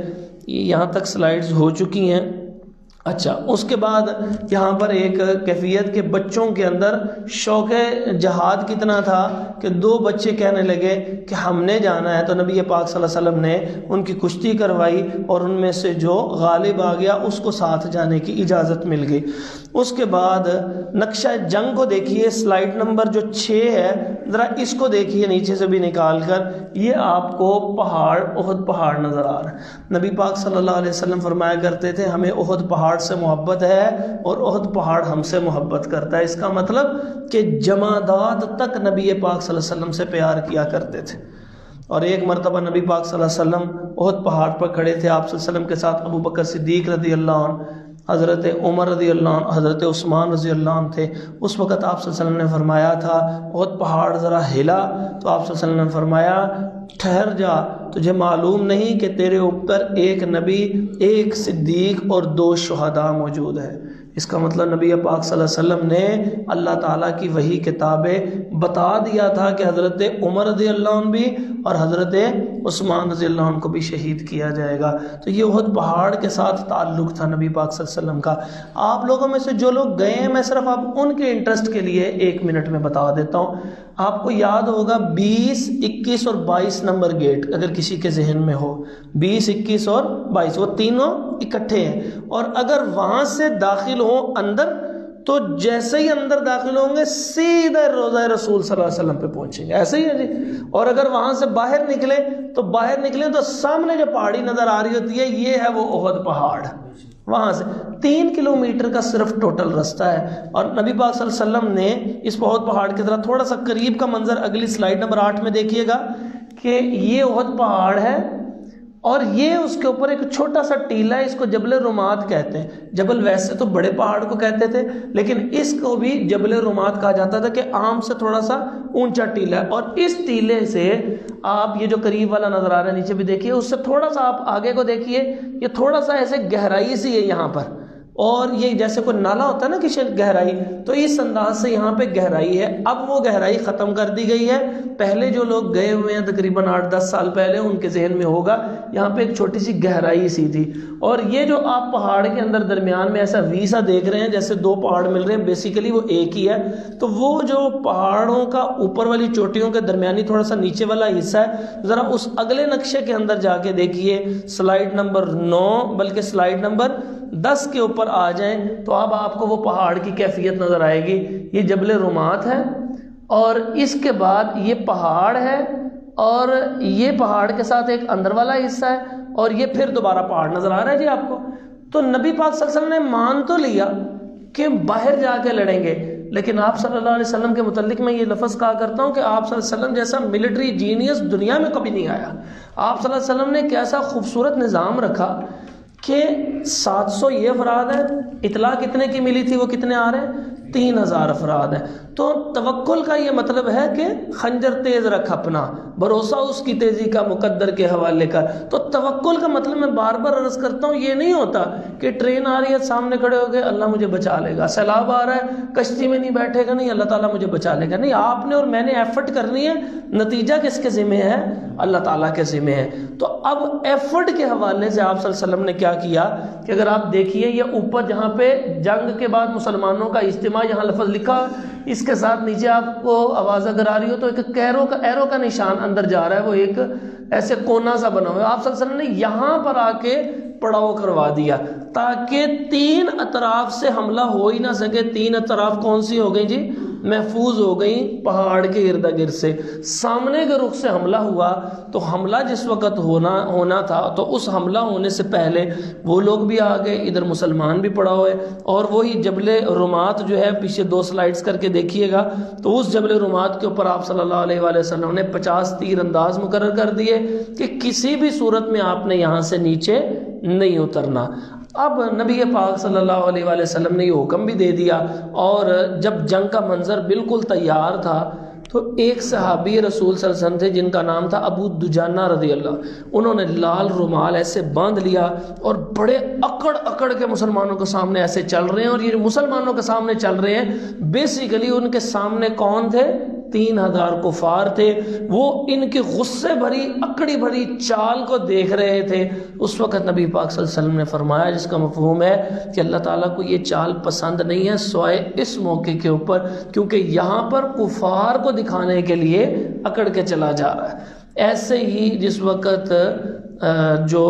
یہاں تک سلائیڈز ہو چکی ہیں۔ اچھا، اس کے بعد یہاں پر ایک کیفیت کے بچوں کے اندر شوق جہاد کتنا تھا کہ 2 بچے کہنے لگے کہ ہم نے جانا ہے، تو نبی پاک صلی اللہ علیہ وسلم نے ان کی کشتی کروائی، اور ان میں سے جو غالب آ گیا اس کو ساتھ جانے کی اجازت مل گئی۔ اس کے بعد نقشہ جنگ کو دیکھیے، سلائیڈ نمبر جو 6 ہے، ذرا اس کو دیکھیے نیچے سے بھی نکال کر، یہ آپ کو پہاڑ، احد پہاڑ نظر آ رہا ہے۔ نبی پاک صلی اللہ علیہ وسلم فرمایا کرتے تھے ہمیں احد پہاڑ سے محبت ہے اور احد پہاڑ ہم سے محبت کرتا ہے۔ اس کا مطلب کہ جمادات تک نبی پاک صلی اللہ علیہ وسلم سے پیار کیا کرتے تھے۔ اور ایک مرتبہ نبی پاک صلی اللہ علیہ وسلم احد پہاڑ پر کھڑے تھے، آپ صلی اللہ علیہ وسلم کے ساتھ ابو بکر صدیق رضی اللہ عنہ، حضرت عمر رضی اللہ عنہ، حضرت عثمان رضی اللہ عنہ تھے۔ اس وقت آپ صلی اللہ علیہ وسلم نے فرمایا تھا احد پہاڑ ذرا ہلا، تو آپ صلی اللہ علیہ وسلم نے فرمایا ٹھہر جا، تجھے معلوم نہیں کہ تیرے اوپر ایک نبی، ایک صدیق اور 2 شہداء موجود ہے۔ اس کا مطلب نبی پاک صلی اللہ علیہ وسلم نے اللہ تعالیٰ کی وحی کتابیں بتا دیا تھا کہ حضرت عمر رضی اللہ عنہ بھی اور حضرت عثمان رضی اللہ عنہ کو بھی شہید کیا جائے گا۔ تو یہ احد پہاڑ کے ساتھ تعلق تھا نبی پاک صلی اللہ علیہ وسلم کا۔ آپ لوگوں میں سے جو لوگ گئے ہیں، میں صرف آپ ان کے انٹرسٹ کے لیے 1 منٹ میں بتا دیتا ہوں۔ آپ کو یاد ہوگا 20، 21 اور 22 نمبر گیٹ اگر کسی کے ذہن میں ہو، 20، 21 اور 22، وہ تینوں اکٹھے ہیں، اور اگر وہاں سے داخل ہوں اندر تو جیسے ہی اندر داخل ہوں گے سیدھے روضہ رسول صلی اللہ علیہ وسلم پہ پہنچیں گے، ایسے ہی ہے جی۔ اور اگر وہاں سے باہر نکلیں تو سامنے جو پہاڑی نظر آ رہی ہوتی ہے یہ ہے وہ احد پہاڑ۔ وہاں سے 3 کلومیٹر کا صرف ٹوٹل رستہ ہے، اور نبی پاک صلی اللہ علیہ وسلم نے اس احد پہاڑ کی طرح تھوڑا سا قریب کا منظر اگلی سلائیڈ نمبر 8 میں دیکھیے گا کہ یہ احد پہاڑ ہے، اور یہ اس کے اوپر ایک چھوٹا سا ٹیلا ہے، اس کو جبل رمات کہتے ہیں۔ جبل ویسے تو بڑے پہاڑ کو کہتے تھے، لیکن اس کو بھی جبل رمات کہا جاتا تھا کہ عام سے تھوڑا سا اونچا ٹیلا ہے، اور اس ٹیلے سے آپ یہ جو قریب والا نظر آ رہا ہے نیچے بھی دیکھیے، اس سے تھوڑا سا آپ آگے کو دیکھیے، یہ تھوڑا سا ایسے گہرائی سی ہے یہاں پر، اور یہ جیسے کوئی نالا ہوتا ہے نا کہ گہرائی، تو اس انداز سے یہاں پہ گہرائی ہے. اب وہ گہرائی ختم کر دی گئی ہے. پہلے جو لوگ گئے ہوئے ہیں تقریباً 8-10 سال پہلے، ان کے ذہن میں ہوگا یہاں پہ ایک چھوٹی سی گہرائی سی تھی. اور یہ جو آپ پہاڑ کے اندر درمیان میں ایسا وی سا دیکھ رہے ہیں جیسے دو پہاڑ مل رہے ہیں، بیسیکلی وہ ایک ہی ہے. تو وہ جو پہاڑوں کا اوپر والی چوٹیوں کے درمیانی تھوڑا سا نیچے والا حصہ ہے، ذرا اس اگلے نقشے کے اندر جا کے دیکھیے، سلائیڈ نمبر 9 بلکہ سلائیڈ نمبر 10 کے اوپر آ جائیں تو اب آپ کو وہ پہاڑ کی کیفیت نظر آئے گی. یہ جبل رومات ہے اور اس کے بعد یہ پہاڑ ہے اور یہ پہاڑ کے ساتھ ایک اندر والا حصہ ہے اور یہ پھر دوبارہ پہاڑ نظر آ رہا ہے جی آپ کو. تو نبی پاک صلی اللہ علیہ وسلم نے مان تو لیا کہ باہر جا کے لڑیں گے، لیکن آپ صلی اللہ علیہ وسلم کے متعلق میں یہ لفظ کہا کرتا ہوں کہ آپ صلی اللہ علیہ وسلم جیسا ملٹری جینیس دنیا میں کبھی نہیں آیا. آپ صلی اللہ علیہ وسلم نے ایک ایسا خوبصورت نظام رکھا کہ 700 یہ افراد ہیں، اطلاع کتنے کی ملی تھی وہ کتنے آ رہے ہیں؟ 3000 افراد ہیں. تو توکل کا یہ مطلب ہے کہ خنجر تیز رکھ اپنا، بھروسہ اس کی تیزی کا مقدر کے حوالے کر. تو توکل کا مطلب میں بار بار عرض کرتا ہوں یہ نہیں ہوتا کہ ٹرین آ رہی ہے سامنے کھڑے ہو گئے اللہ مجھے بچا لے گا، سیلاب آ رہا ہے کشتی میں نہیں بیٹھے گا نہیں اللہ تعالیٰ مجھے بچا لے گا. نہیں، آپ نے اور میں نے ایفرٹ کرنی ہے، نتیجہ کس کے ذمہ ہے؟ اللہ تعالیٰ کے ذمہ ہے. تو اب ایفرٹ کے حوالے سے آپ صلی اللہ علیہ وسلم نے کیا کیا کہ اگر آپ دیکھیے یہ اوپر جہاں پہ جنگ کے بعد مسلمانوں کا اجتماع یہاں لفظ لکھا، اس کے ساتھ نیچے آپ کو آواز اگر آ رہی ہو تو ایک ایرو کا نشان اندر جا رہا ہے، وہ ایک ایسے کونا سا بنا ہوا ہے. آپ صلی اللہ علیہ وسلم نے یہاں پر آ کے پڑاؤ کروا دیا تاکہ 3 اطراف سے حملہ ہو ہی نہ سکے. 3 اطراف کون سی ہو گئی جی؟ محفوظ ہو گئی پہاڑ کے ارد گرد سے. سامنے کے رخ سے حملہ ہوا تو حملہ جس وقت ہونا تھا تو اس حملہ ہونے سے پہلے وہ لوگ بھی آ گئے، ادھر مسلمان بھی پڑا ہوئے. اور وہی جبل رومات جو ہے پیچھے 2 سلائیڈز کر کے دیکھیے گا تو اس جبل رومات کے اوپر آپ صلی اللہ علیہ وآلہ وسلم نے 50 تیر انداز مقرر کر دیے کہ کسی بھی صورت میں آپ نے یہاں سے نیچے نہیں اترنا. اب نبی پاک صلی اللہ علیہ وآلہ وسلم نے یہ حکم بھی دے دیا. اور جب جنگ کا منظر بالکل تیار تھا تو ایک صحابی رسول صلی اللہ علیہ وسلم تھے جن کا نام تھا ابو دجانہ رضی اللہ. انہوں نے لال رومال ایسے باندھ لیا اور بڑے اکڑ کے مسلمانوں کے سامنے ایسے چل رہے ہیں. اور یہ مسلمانوں کے سامنے چل رہے ہیں بیسیکلی ان کے سامنے کون تھے؟ 3000 کفار تھے. وہ ان کی غصے بھری اکڑی بھری چال کو دیکھ رہے تھے. اس وقت نبی پاک صلی اللہ علیہ وسلم نے فرمایا، جس کا مفہوم ہے کہ اللہ تعالیٰ کو یہ چال پسند نہیں ہے سوائے اس موقع کے اوپر، کیونکہ یہاں پر کفار کو دکھانے کے لیے اکڑ کے چلا جا رہا ہے. ایسے ہی جس وقت جو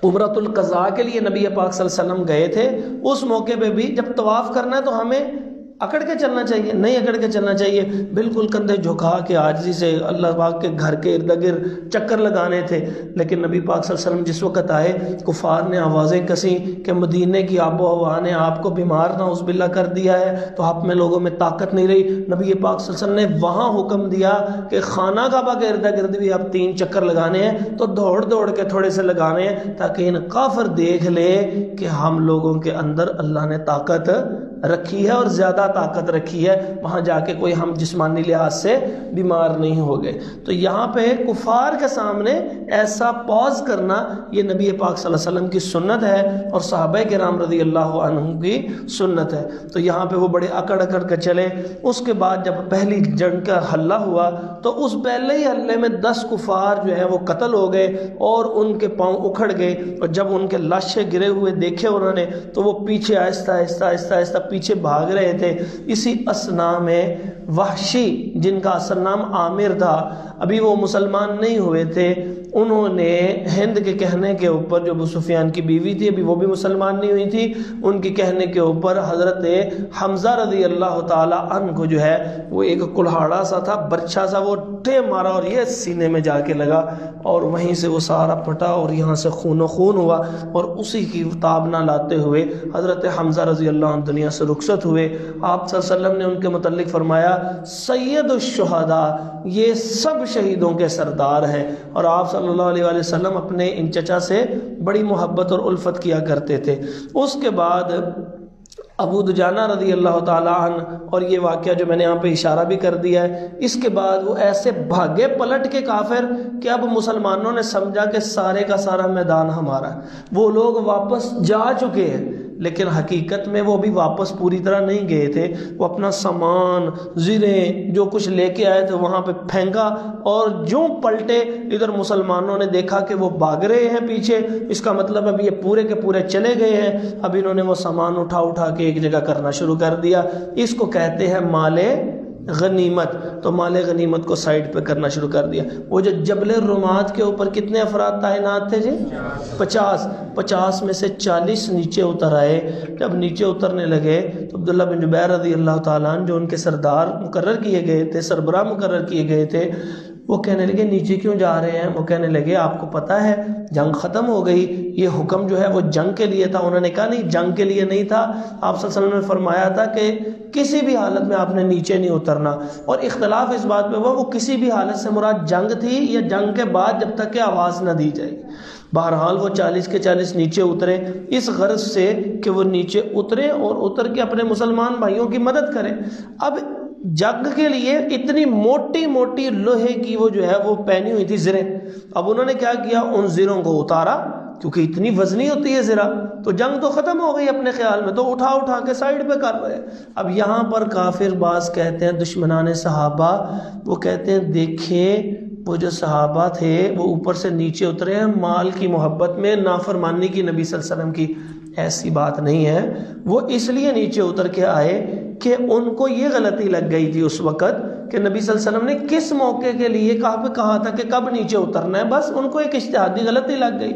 عمرۃ القضاء کے لیے نبی پاک صلی اللہ علیہ وسلم گئے تھے، اس موقع پہ بھی جب طواف کرنا ہے تو ہمیں اکڑ کے چلنا چاہیے، نہیں اکڑ کے چلنا چاہیے، بالکل کندھے جھکا کے عاجزی سے اللہ پاک کے گھر کے ارد گرد چکر لگانے تھے. لیکن نبی پاک صلی اللہ علیہ وسلم جس وقت آئے کفار نے آوازیں کسیں کہ مدینے کی آب و ہوا نے آپ کو بیمار نعوذ باللہ کر دیا ہے، تو آپ میں لوگوں میں طاقت نہیں رہی. نبی پاک صلی اللہ علیہ وسلم نے وہاں حکم دیا کہ خانہ کعبہ کے ارد گرد بھی آپ 3 چکر لگانے ہیں تو دوڑ کے تھوڑے سے لگانے ہیں تاکہ ان کافر دیکھ لے کہ ہم لوگوں کے اندر اللہ نے طاقت رکھی ہے اور زیادہ طاقت رکھی ہے، وہاں جا کے کوئی ہم جسمانی لحاظ سے بیمار نہیں ہو گئے. تو یہاں پہ کفار کے سامنے ایسا پوز کرنا یہ نبی پاک صلی اللہ علیہ وسلم کی سنت ہے اور صحابہ کرام رضی اللہ عنہم کی سنت ہے. تو یہاں پہ وہ بڑے اکڑ کے چلے. اس کے بعد جب پہلی جنگ کا حلہ ہوا تو اس پہلے ہی حلے میں 10 کفار جو ہیں وہ قتل ہو گئے اور ان کے پاؤں اکھڑ گئے. اور جب ان کے لاشیں گرے ہوئے دیکھے انہوں نے تو وہ پیچھے آہستہ پیچھے بھاگ رہے تھے. اسی اسنا میں وحشی جن کا اصل نام عامر تھا، ابھی وہ مسلمان نہیں ہوئے تھے، انہوں نے ہند کے کہنے کے اوپر، جو ابو سفیان کی بیوی تھی ابھی وہ بھی مسلمان نہیں ہوئی تھی، ان کی کہنے کے اوپر حضرت حمزہ رضی اللہ تعالی عنہ کو جو ہے وہ ایک کلہاڑا سا تھا، برچھا سا، وہ ٹے مارا اور یہ سینے میں جا کے لگا اور وہیں سے وہ سارا پھٹا اور یہاں سے خون و خون ہوا. اور اسی کی تاب نہ لاتے ہوئے حضرت حمزہ رضی اللہ عنہ دنیا سے رخصت ہوئے. آپ صلی اللہ علیہ وسلم نے ان کے متعلق فرمایا سید الشہداء، یہ سب شہیدوں کے سردار ہیں. اور آپ صلی اللہ علیہ وآلہ وسلم اپنے ان چچا سے بڑی محبت اور الفت کیا کرتے تھے. اس کے بعد ابو دجانہ رضی اللہ تعالیٰ عنہ، اور یہ واقعہ جو میں نے یہاں پہ اشارہ بھی کر دیا ہے، اس کے بعد وہ ایسے بھاگے پلٹ کے کافر کہ اب مسلمانوں نے سمجھا کہ سارے کا سارا میدان ہمارا ہے. وہ لوگ واپس جا چکے ہیں لیکن حقیقت میں وہ بھی واپس پوری طرح نہیں گئے تھے. وہ اپنا سامان زریں جو کچھ لے کے آئے تھے وہاں پہ پھینکا اور جو پلٹے ادھر مسلمانوں نے دیکھا کہ وہ بھاگ رہے ہیں پیچھے. اس کا مطلب اب یہ پورے کے پورے چلے گئے ہیں. اب انہوں نے وہ سامان اٹھا کے ایک جگہ کرنا شروع کر دیا. اس کو کہتے ہیں مال غنیمت. تو مال غنیمت کو سائڈ پہ کرنا شروع کر دیا. وہ جو جبل الرمات کے اوپر کتنے افراد تعینات تھے جی؟ 50 میں سے 40 نیچے اتر آئے. جب نیچے اترنے لگے تو عبداللہ بن جبیر رضی اللہ تعالیٰ عنہ جو ان کے سردار مقرر کیے گئے تھے، سربراہ مقرر کیے گئے تھے، وہ کہنے لگے نیچے کیوں جا رہے ہیں؟ وہ کہنے لگے آپ کو پتہ ہے جنگ ختم ہو گئی، یہ حکم جو ہے وہ جنگ کے لیے تھا. انہوں نے کہا نہیں، جنگ کے لیے نہیں تھا. آپ صلی اللہ علیہ وسلم نے فرمایا تھا کہ کسی بھی حالت میں آپ نے نیچے نہیں اترنا. اور اختلاف اس بات پہ ہوا وہ کسی بھی حالت سے مراد جنگ تھی یا جنگ کے بعد جب تک کہ آواز نہ دی جائے. بہرحال وہ 40 کے 40 نیچے اترے اس غرض سے کہ وہ نیچے اترے اور اتر کے اپنے مسلمان بھائیوں کی مدد کریں. اب جنگ کے لیے اتنی موٹی موٹی لوہے کی وہ جو ہے وہ پہنی ہوئی تھی زریں. اب انہوں نے کیا کیا، ان زروں کو اتارا کیونکہ اتنی وزنی ہوتی ہے زرہ. تو جنگ تو ختم ہو گئی اپنے خیال میں، تو اٹھا کے سائیڈ پہ کر رہے. اب یہاں پر کافر باز کہتے ہیں، دشمنان صحابہ وہ کہتے ہیں دیکھیں وہ جو صحابہ تھے وہ اوپر سے نیچے اترے ہیں مال کی محبت میں، نافرمانی کی نبی صلی اللہ علیہ وسلم کی. ایسی بات نہیں ہے. وہ اس لیے نیچے اتر کے آئے کہ ان کو یہ غلطی لگ گئی تھی اس وقت کہ نبی صلی اللہ علیہ وسلم نے کس موقع کے لیے کہا تھا کہ کب نیچے اترنا ہے، بس ان کو ایک اجتہادی غلطی لگ گئی.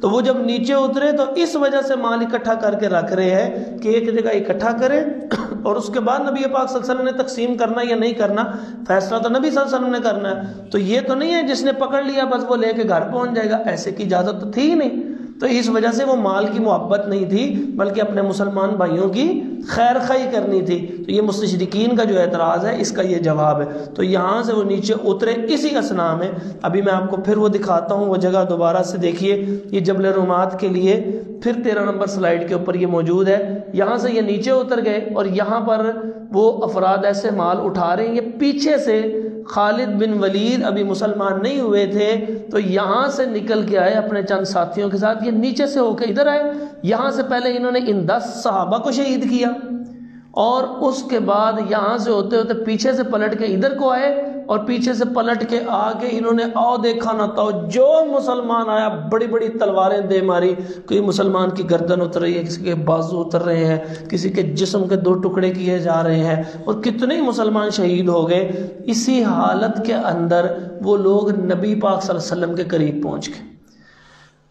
تو وہ جب نیچے اترے تو اس وجہ سے مال اکٹھا کر کے رکھ رہے ہیں کہ ایک جگہ اکٹھا کریں اور اس کے بعد نبی پاک صلی اللہ علیہ وسلم نے تقسیم کرنا یا نہیں کرنا، فیصلہ تو نبی صلی اللہ علیہ وسلم نے کرنا ہے. تو یہ تو نہیں ہے جس نے پکڑ لیا بس وہ لے کے گھر پہنچ جائے گا، ایسے کی اجازت تو تھی ہی نہیں. تو اس وجہ سے وہ مال کی محبت نہیں تھی بلکہ اپنے مسلمان بھائیوں کی خیر خواہی کرنی تھی. تو یہ مستشرقین کا جو اعتراض ہے اس کا یہ جواب ہے. تو یہاں سے وہ نیچے اترے اسی اسنا میں. ابھی میں آپ کو پھر وہ دکھاتا ہوں وہ جگہ دوبارہ سے دیکھیے. یہ جبل رومات کے لیے پھر 13 نمبر سلائیڈ کے اوپر یہ موجود ہے. یہاں سے یہ نیچے اتر گئے اور یہاں پر وہ افراد ایسے مال اٹھا رہے ہیں. یہ پیچھے سے خالد بن ولید ابھی مسلمان نہیں ہوئے تھے تو یہاں سے نکل کے آئے اپنے چند ساتھیوں کے ساتھ. یہ نیچے سے ہو کے ادھر آئے. یہاں سے پہلے انہوں نے ان 10 صحابہ کو شہید کیا اور اس کے بعد یہاں سے ہوتے ہوتے پیچھے سے پلٹ کے ادھر کو آئے اور پیچھے سے پلٹ کے آگے انہوں نے آؤ دیکھا نہ تو جو مسلمان آیا بڑی بڑی تلواریں دے ماری. کوئی مسلمان کی گردن اتر رہی ہے، کسی کے بازو اتر رہے ہیں، کسی کے جسم کے 2 ٹکڑے کیے جا رہے ہیں اور کتنے مسلمان شہید ہو گئے. اسی حالت کے اندر وہ لوگ نبی پاک صلی اللہ علیہ وسلم کے قریب پہنچ گئے.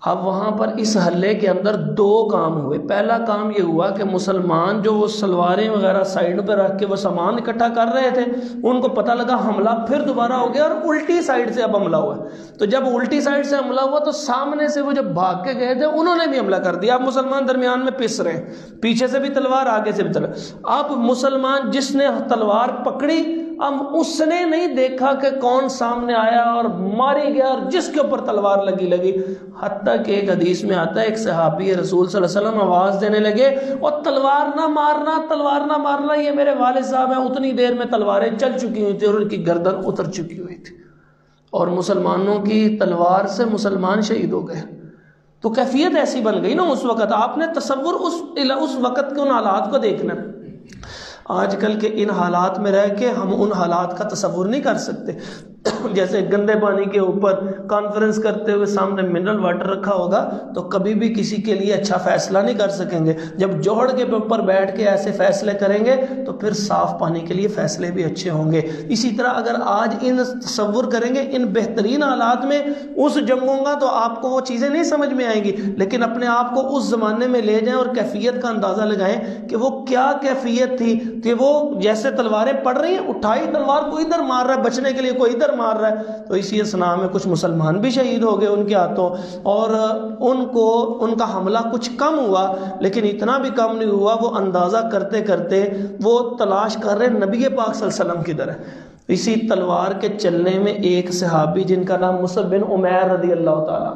اب وہاں پر اس حلے کے اندر 2 کام ہوئے. پہلا کام یہ ہوا کہ مسلمان جو وہ سلواریں وغیرہ سائیڈ پہ رکھ کے وہ سامان اکٹھا کر رہے تھے ان کو پتہ لگا حملہ پھر دوبارہ ہو گیا اور الٹی سائیڈ سے اب حملہ ہوا. تو جب الٹی سائیڈ سے حملہ ہوا تو سامنے سے وہ جب بھاگ کے گئے تھے انہوں نے بھی حملہ کر دیا. اب مسلمان درمیان میں پس رہے ہیں، پیچھے سے بھی تلوار آگے سے بھی تلوار. اب مسلمان جس نے تلوار پکڑی اب اس نے نہیں دیکھا کہ کون سامنے آیا اور ماری گیا اور جس کے اوپر تلوار لگی. حتیٰ کہ ایک حدیث میں آتا ہے ایک صحابی رسول صلی اللہ علیہ وسلم آواز دینے لگے اور تلوار نہ مارنا یہ میرے والد صاحب ہیں. اتنی دیر میں تلواریں چل چکی ہوئی تھی اور ان کی گردن اتر چکی ہوئی تھی اور مسلمانوں کی تلوار سے مسلمان شہید ہو گئے. تو کیفیت ایسی بن گئی نا اس وقت. آپ نے تصور اس وقت کے ان حالات کو دیکھنا. آج کل کے ان حالات میں رہ کے ہم ان حالات کا تصور نہیں کر سکتے. جیسے گندے پانی کے اوپر کانفرنس کرتے ہوئے سامنے منرل واٹر رکھا ہوگا تو کبھی بھی کسی کے لیے اچھا فیصلہ نہیں کر سکیں گے. جب جوہڑ کے اوپر بیٹھ کے ایسے فیصلے کریں گے تو پھر صاف پانی کے لیے فیصلے بھی اچھے ہوں گے. اسی طرح اگر آج ان تصور کریں گے ان بہترین حالات میں اس جنگوں کا تو آپ کو وہ چیزیں نہیں سمجھ میں آئیں گی، لیکن اپنے آپ کو اس زمانے میں لے جائیں اور کیفیت کا اندازہ لگائیں کہ وہ کیا کیفیت تھی. کہ وہ جیسے تلواریں پڑ رہی ہیں اٹھائی تلوار کوئی ادھر مار رہا ہے، بچنے کے لیے کوئی ادھر مار رہا ہے. تو اسی اسنا میں کچھ مسلمان بھی شہید ہو گئے ان کے ہاتھوں اور ان کا حملہ کچھ کم ہوا، لیکن اتنا بھی کم نہیں ہوا. وہ اندازہ کرتے کرتے وہ تلاش کر رہے نبی پاک صلی اللہ علیہ وسلم کی طرح. اسی تلوار کے چلنے میں ایک صحابی جن کا نام مصعب بن عمیر رضی اللہ تعالیٰ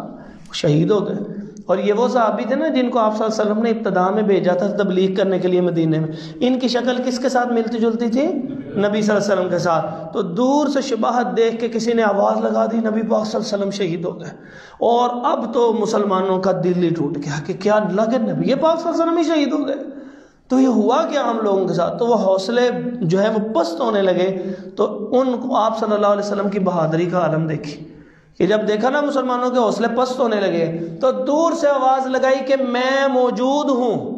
شہید ہو گئے. اور یہ وہ صحابی تھے نا جن کو آپ صلی اللہ علیہ وسلم نے ابتدا میں بھیجا تھا تبلیغ کرنے کے لیے مدینے میں. ان کی شکل کس کے ساتھ ملتی جلتی تھی؟ نبی صلی اللہ علیہ وسلم کے ساتھ، تو دور سے شباہت دیکھ کے کسی نے آواز لگا دی نبی پاک صلی اللہ علیہ وسلم شہید ہو گئے، اور اب تو مسلمانوں کا دل ہی ٹوٹ گیا کہ کیا لگے نبی پاک صلی اللہ علیہ وسلم ہی شہید ہو گئے، تو یہ ہوا کیا ہم لوگوں کے ساتھ؟ تو وہ حوصلے جو ہے وہ پست ہونے لگے۔ تو ان کو آپ صلی اللہ علیہ وسلم کی بہادری کا عالم دیکھی کہ جب دیکھا نا مسلمانوں کے حوصلے پست ہونے لگے تو دور سے آواز لگائی کہ میں موجود ہوں۔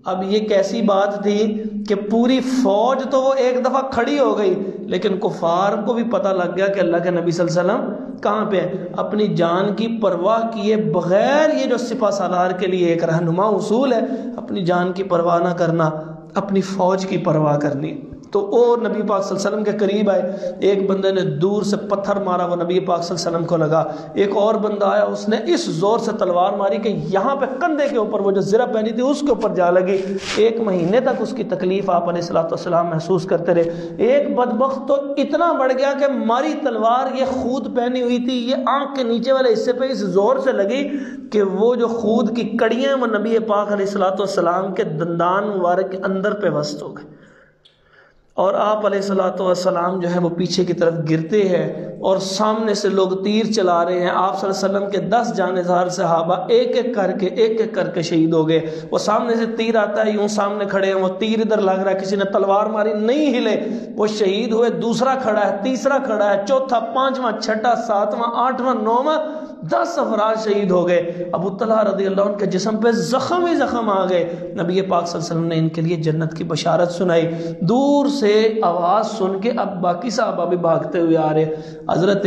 اب یہ کیسی بات تھی کہ پوری فوج تو وہ ایک دفعہ کھڑی ہو گئی، لیکن کفار کو بھی پتہ لگ گیا کہ اللہ کے نبی صلی اللہ علیہ وسلم کہاں پہ ہے۔ اپنی جان کی پرواہ کیے بغیر، یہ جو سپہ سالار کے لیے ایک رہنما اصول ہے، اپنی جان کی پرواہ نہ کرنا، اپنی فوج کی پرواہ کرنی۔ تو وہ نبی پاک صلی اللہ علیہ وسلم کے قریب آئے، ایک بندے نے دور سے پتھر مارا، وہ نبی پاک صلی اللہ علیہ وسلم کو لگا، ایک اور بندہ آیا، اس نے اس زور سے تلوار ماری کہ یہاں پہ کندھے کے اوپر وہ جو زرہ پہنی تھی اس کے اوپر جا لگی۔ 1 مہینے تک اس کی تکلیف آپ علیہ السلام محسوس کرتے رہے۔ ایک بدبخت تو اتنا بڑھ گیا کہ ماری تلوار یہ خود پہنی ہوئی تھی، یہ آنکھ کے نیچے والے حصے پہ اس زور سے لگی کہ وہ جو خود کی کڑیاں وہ نبی پاک علیہ السلام کے دندان مبارک کے اندر پہ وسط ہو گئے، اور آپ علیہ السلام جو ہے وہ پیچھے کی طرف گرتے ہیں، اور سامنے سے لوگ تیر چلا رہے ہیں۔ آپ صلی اللہ علیہ وسلم کے 10 جانبدار صحابہ ایک ایک کر کے شہید ہو گئے۔ وہ سامنے سے تیر آتا ہے، یوں سامنے کھڑے ہیں، وہ تیر ادھر لگ رہا ہے، کسی نے تلوار ماری نہیں ہلے، وہ شہید ہوئے۔ دوسرا کھڑا ہے، تیسرا کھڑا ہے، چوتھا، پانچواں، چھٹا، ساتواں، آٹھواں، نواں، 10 افراد شہید ہو گئے۔ ابو طلحہ رضی اللہ عنہ کے جسم پہ زخم ہی زخم آ گئے۔ نبی پاک صلی اللہ علیہ وسلم نے ان کے لیے جنت کی بشارت سنائی۔ دور سے آواز سن کے اب باقی صحابہ بھی بھاگتے ہوئے آ رہے۔ حضرت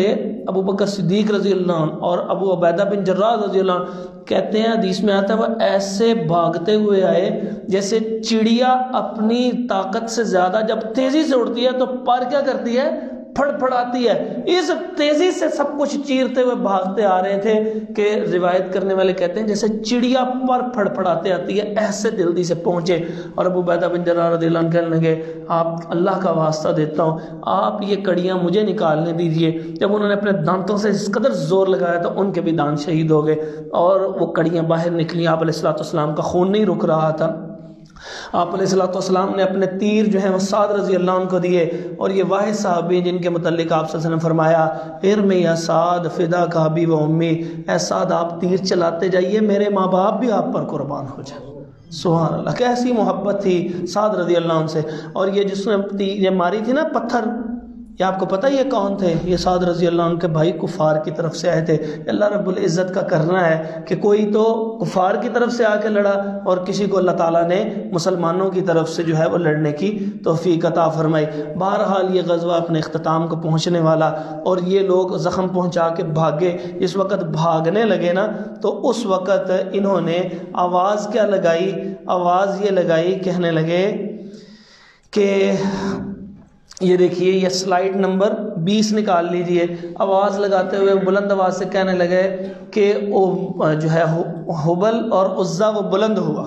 ابو بکر صدیق رضی اللہ عنہ اور ابو عبیدہ بن جراح رضی اللہ عنہ کہتے ہیں، حدیث میں آتا ہے، وہ ایسے بھاگتے ہوئے آئے جیسے چڑیا اپنی طاقت سے زیادہ جب تیزی سے اڑتی ہے تو پر کیا کرتی ہے؟ پھڑ پھڑاتی ہے۔ اس تیزی سے سب کچھ چیرتے ہوئے بھاگتے آ رہے تھے کہ روایت کرنے والے کہتے ہیں جیسے چڑیا پر پھڑ پھڑاتے آتی ہے، ایسے جلدی سے پہنچے۔ اور ابو عبیدہ بن جراح رضی اللہ عنہ کہنے لگے، آپ اللہ کا واسطہ دیتا ہوں، آپ یہ کڑیاں مجھے نکالنے دیجئے۔ جب انہوں نے اپنے دانتوں سے اس قدر زور لگایا تو ان کے بھی دانت شہید ہو گئے، اور وہ کڑیاں باہر نکلی۔ آپ علیہ السلام کا خون نہیں رک رہا تھا۔ آپ علیہ السلام نے اپنے تیر جو ہیں وہ سعد رضی اللہ عنہ کو دیے، اور یہ واحد صحابی جن کے متعلق آپ صلی اللہ علیہ وسلم نے فرمایا، ارمی یا سعد فدا کا ابی و امی، اے سعد آپ تیر چلاتے جائیے، میرے ماں باپ بھی آپ پر قربان ہو جائیں۔ سبحان اللہ، کیسی محبت تھی سعد رضی اللہ عنہ سے۔ اور یہ جس نے یہ ماری تھی نا پتھر، یہ آپ کو پتہ یہ کون تھے؟ یہ سعد رضی اللہ عنہ کے بھائی کفار کی طرف سے آئے تھے۔ اللہ رب العزت کا کرنا ہے کہ کوئی تو کفار کی طرف سے آ کے لڑا، اور کسی کو اللہ تعالیٰ نے مسلمانوں کی طرف سے جو ہے وہ لڑنے کی توفیق عطا فرمائی۔ بہرحال یہ غزوہ اپنے اختتام کو پہنچنے والا، اور یہ لوگ زخم پہنچا کے بھاگے۔ اس وقت بھاگنے لگے نا تو اس وقت انہوں نے آواز کیا لگائی؟ آواز یہ لگائی، کہنے لگے کہ یہ دیکھیے، یہ سلائیڈ نمبر 20 نکال لیجئے۔ آواز لگاتے ہوئے بلند آواز سے کہنے لگے کہ وہ جو ہے حبل اور عزا وہ بلند ہوا،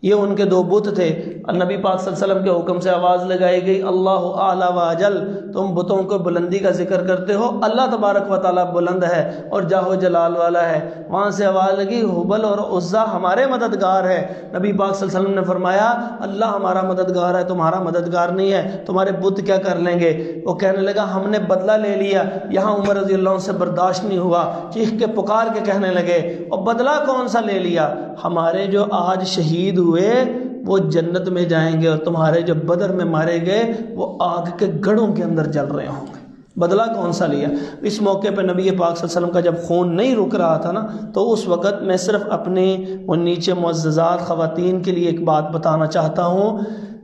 یہ ان کے 2 بت تھے۔ نبی پاک صلی اللہ علیہ وسلم کے حکم سے آواز لگائی گئی، اللہ اعلی و اجل، تم بتوں کو بلندی کا ذکر کرتے ہو، اللہ تبارک و تعالیٰ بلند ہے اور جاہ و جلال والا ہے۔ وہاں سے آواز لگی، حبل اور عزا ہمارے مددگار ہے۔ نبی پاک صلی اللہ علیہ وسلم نے فرمایا، اللہ ہمارا مددگار ہے، تمہارا مددگار نہیں ہے، تمہارے بت کیا کر لیں گے؟ وہ کہنے لگا، ہم نے بدلہ لے لیا۔ یہاں عمر رضی اللہ عنہ سے برداشت نہیں ہوا، چیخ کے پکار کے کہنے لگے، اور بدلہ کون سا لے لیا؟ ہمارے جو آج شہید ہوئے وہ جنت میں جائیں گے، اور تمہارے جو بدر میں مارے گئے وہ آگ کے گڑھوں کے اندر جل رہے ہوں گے۔ بدلہ کون سا لیا؟ اس موقع پہ نبی پاک صلی اللہ علیہ وسلم کا جب خون نہیں رک رہا تھا نا، تو اس وقت میں صرف اپنے وہ نیچے معززات خواتین کے لیے ایک بات بتانا چاہتا ہوں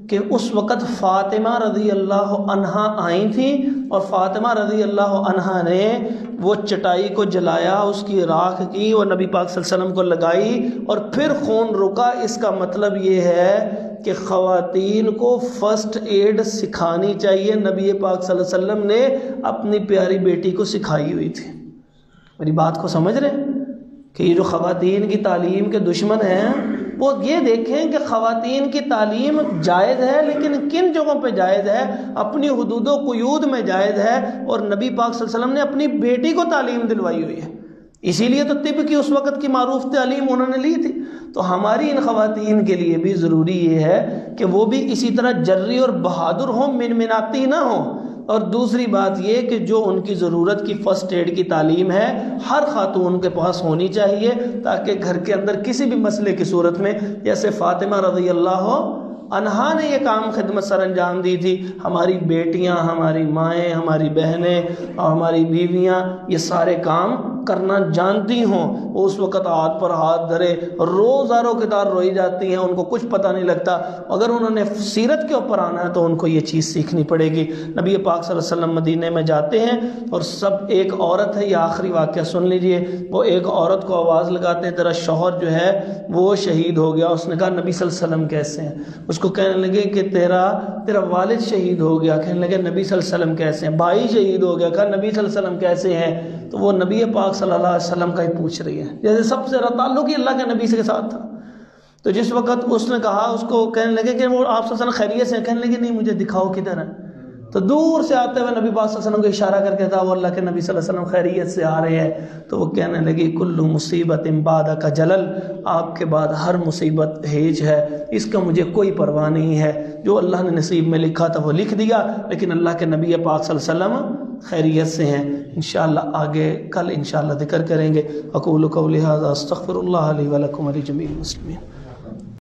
کہ اس وقت فاطمہ رضی اللہ عنہا آئی تھیں، اور فاطمہ رضی اللہ عنہا نے وہ چٹائی کو جلایا، اس کی راکھ کی، وہ نبی پاک صلی اللہ علیہ وسلم کو لگائی، اور پھر خون رکا۔ اس کا مطلب یہ ہے کہ خواتین کو فرسٹ ایڈ سکھانی چاہیے۔ نبی پاک صلی اللہ علیہ وسلم نے اپنی پیاری بیٹی کو سکھائی ہوئی تھی۔ میری بات کو سمجھ رہے ہیں کہ یہ جو خواتین کی تعلیم کے دشمن ہیں، وہ یہ دیکھیں کہ خواتین کی تعلیم جائز ہے، لیکن کن جگہوں پہ جائز ہے؟ اپنی حدود و قیود میں جائز ہے، اور نبی پاک صلی اللہ علیہ وسلم نے اپنی بیٹی کو تعلیم دلوائی ہوئی ہے۔ اسی لیے تو طب کی اس وقت کی معروف تعلیم انہوں نے لی تھی۔ تو ہماری ان خواتین کے لیے بھی ضروری یہ ہے کہ وہ بھی اسی طرح جری اور بہادر ہوں، منمناتی نہ ہوں۔ اور دوسری بات یہ کہ جو ان کی ضرورت کی فرسٹ ایڈ کی تعلیم ہے ہر خاتون کے پاس ہونی چاہیے، تاکہ گھر کے اندر کسی بھی مسئلے کی صورت میں، جیسے فاطمہ رضی اللہ عنہا نے یہ کام خدمت سر انجام دی تھی، ہماری بیٹیاں، ہماری مائیں، ہماری بہنیں اور ہماری بیویاں یہ سارے کام کرنا جانتی ہوں، وہ اس وقت ہاتھ پر ہاتھ دھرے روزاروں کے دار روئی جاتی ہیں، ان کو کچھ پتہ نہیں لگتا۔ اگر انہوں نے سیرت کے اوپر آنا ہے تو ان کو یہ چیز سیکھنی پڑے گی۔ نبی پاک صلی اللہ علیہ وسلم مدینے میں جاتے ہیں اور سب ایک عورت ہے، یہ آخری واقعہ سن لیجئے، وہ ایک عورت کو آواز لگاتے ہیں، تیرا شوہر جو ہے وہ شہید ہو گیا۔ اس نے کہا نبی صلی اللہ علیہ وسلم کیسے ہیں؟ اس کو کہنے لگے کہ تیرا والد شہید ہو گیا۔ کہنے لگے نبی صلی اللہ علیہ وسلم کیسے ہیں؟ بھائی شہید ہو گیا۔ کہا نبی صلی اللہ علیہ وسلم کیسے ہیں؟ تو وہ نبی پاک صلی اللہ علیہ وسلم کا ہی پوچھ رہی ہے، جیسے سب سے زیادہ تعلق ہی اللہ کے نبی سے کے ساتھ تھا۔ تو جس وقت اس نے کہا، اس کو کہنے لگے کہ وہ آپ صلی اللہ علیہ وسلم خیریت سے ہیں؟ کہنے لگے نہیں، مجھے دکھاؤ کدھر ہے۔ تو دور سے آتے ہوئے نبی پاک صلی اللہ علیہ وسلم کو اشارہ کر کے کہا وہ اللہ کے نبی صلی اللہ علیہ وسلم خیریت سے آ رہے ہیں۔ تو وہ کہنے لگی کل مصیبت بعدک جلل، آپ کے بعد ہر مصیبت ہیج ہے، اس کا مجھے کوئی پرواہ نہیں ہے، جو اللہ نے نصیب میں لکھا تھا وہ لکھ دیا، لیکن اللہ کے نبی پاک صلی اللہ علیہ وسلم خیریت سے ہیں۔ انشاءاللہ آگے کل انشاءاللہ ذکر کریں گے۔ اقول قولی ھذا استغفر اللہ لی ولکم ولجمیع المسلمین۔